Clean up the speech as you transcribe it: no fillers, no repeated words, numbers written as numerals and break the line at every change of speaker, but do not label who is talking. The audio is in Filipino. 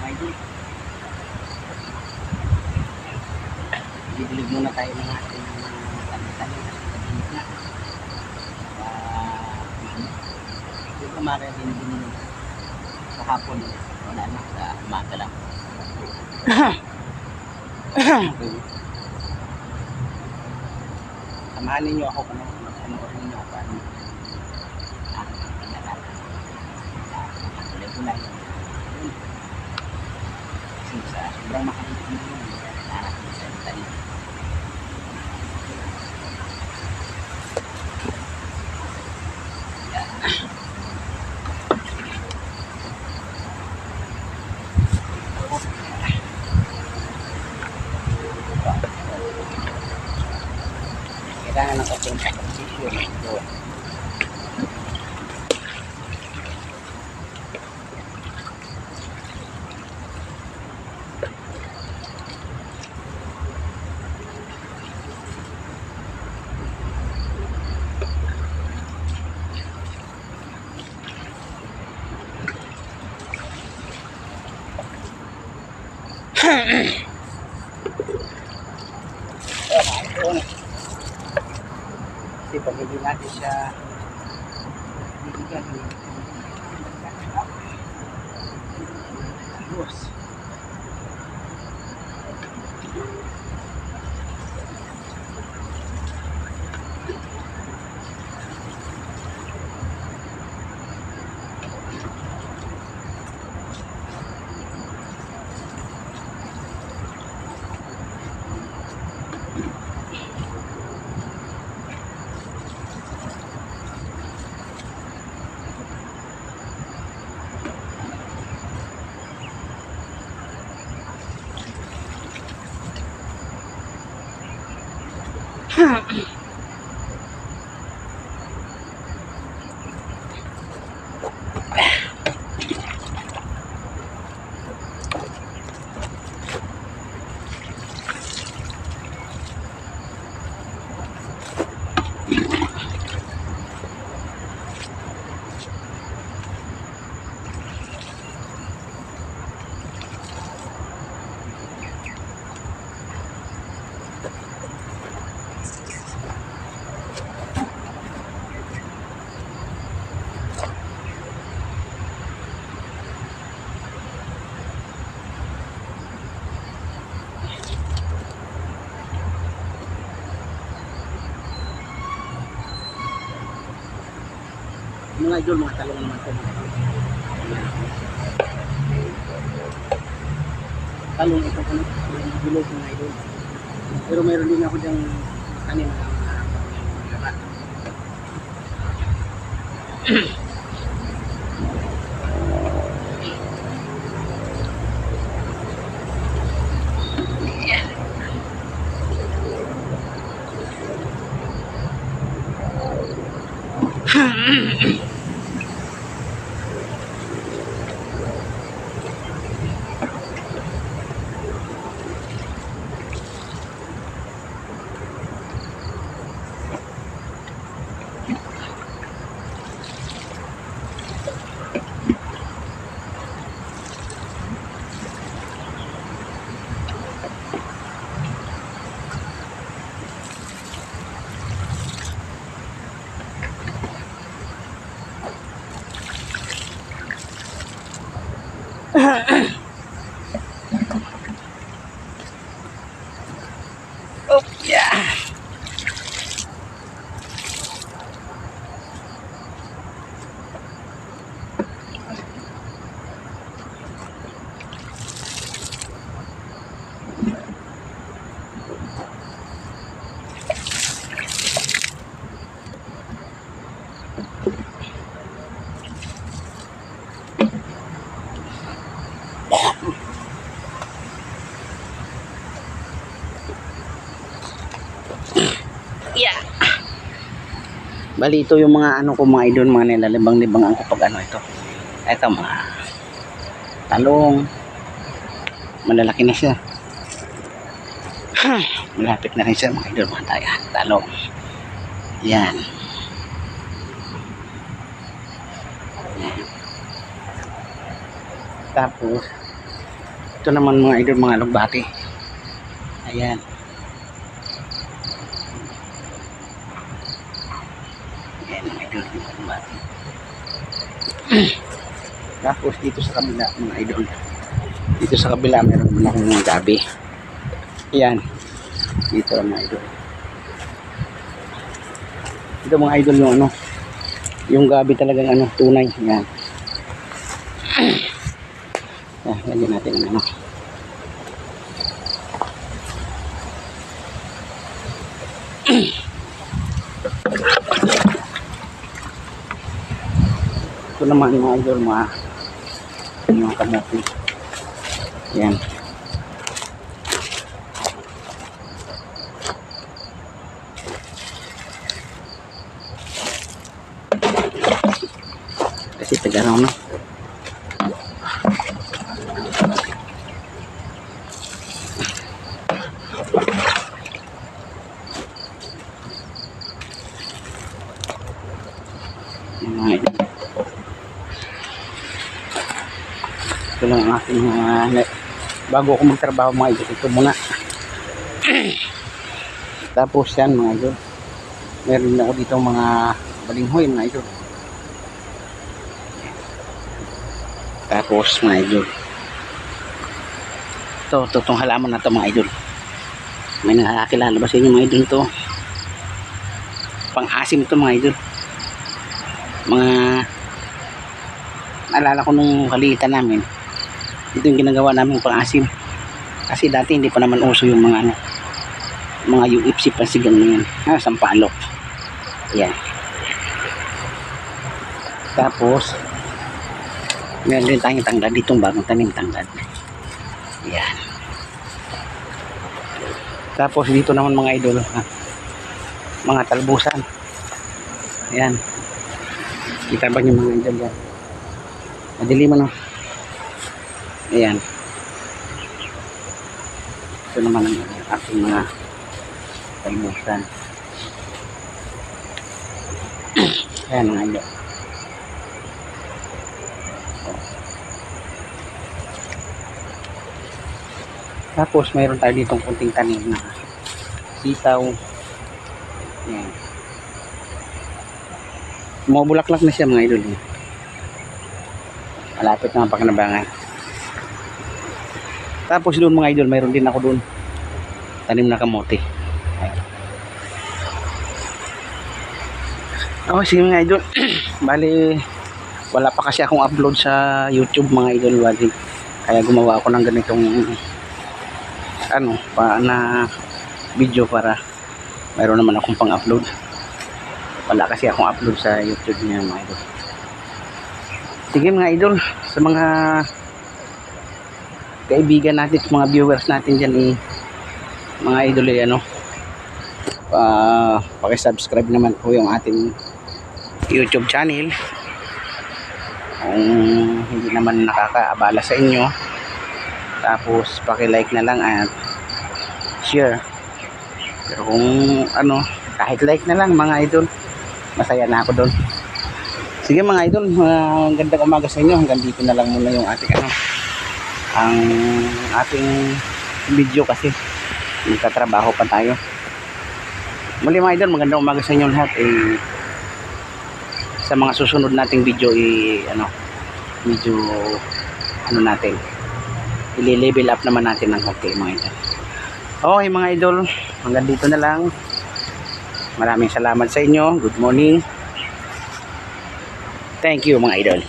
mga idol. Didilig muna tayo ng ating tanim-tanim kasi madinig na. Yung kamara din sa hapon, wala na, sa umaga lang. Samahan ninyo ako kung mag-panoorin ninyo ako ano tuloy ko lang yun kasi sa sobrang makalit mo yun nanak mo sa talim. Kailangan ng kapong posisyon ito. Kasi pag hindi natin siya bibigyan mga idol, mga talong naman ito. Talong ito ko bilog mga idol. Pero mayroon din ako diyang tanim na labat. Oh yeah. Yeah. Bali ito yung mga ano ko mga idol, mga nilalibang-libang ko pag ano ito. Ito mga talong. Malalaki na siya. Malapit na rin siya mga idol, mga tayo. Talong. Yan. Tapos Ito naman mga idol, mga alugbati. Ayan. Ayan mga idol, yung alugbati. Tapos dito sa kabila mga idol, dito sa kabila meron naman akong mga gabi. Ayan. Dito mga idol. Ito mga idol yung ano, yung gabi talagang ano, tunay. Ayan. Lagyan natin ang ano. Ito naman mga idol, mga kamote. Ayan. Kasi tagaraw na. Ito lang ang aking bago ako magtrabaho mga idol, ito muna. Tapos yan mga idol, meron din ako dito mga balinghoy mga idol. Tapos mga idol, itong halaman na ito mga idol, may nakakilala ba sa inyo mga idol? Ito pang-asim ito mga idol. Mga naalala ko nung kaliitan namin, ito yung ginagawa namin pang-asim. Kasi dati hindi pa naman uso yung mga ano, mga UFC pasigang na yan. Sampalok. Ayan. Tapos meron din tayong tanglad ditong bagong tanim tanglad. Ayan. Tapos dito naman mga idol, mga talbusan. Ayan. Kita ba yung mga idol yan? Madilim ano. Ayan. Ito naman ang aking mga talbusan. Ayan mga idol. Tapos mayroon tayo ditong kunting tanim na sitaw. Ayan. Bulaklak na siya mga idol. Malapit na ang pakinabangan. Tapos doon mga idol, mayroon din ako doon tanim na kamote. Oh, sige mga idol. Bali, wala pa kasi akong upload sa YouTube mga idol. Bali, kaya gumawa ako ng ganitong ano, na video para mayroon naman akong pang-upload. Wala kasi akong upload sa YouTube niya mga idol. Sige mga idol, sa mga kaibigan natin, mga viewers natin dyan, mga idol, ano, paki-subscribe naman po yung ating YouTube channel kung hindi naman nakakaabala sa inyo. Tapos paki-like na lang at share. Pero kung ano, kahit like na lang mga idol, masaya na ako doon. Sige mga idol, gandang umaga sa inyo. Hanggang dito na lang muna yung ating ano, ang ating video kasi magtatrabaho pa tayo. Muli mga idol, magandang umaga sa inyo lahat. Sa mga susunod nating video, medyo ano natin, i-level up naman natin ng konti mga idol. Okay mga idol, hanggang dito na lang. Maraming salamat sa inyo. Good morning. Thank you mga idol.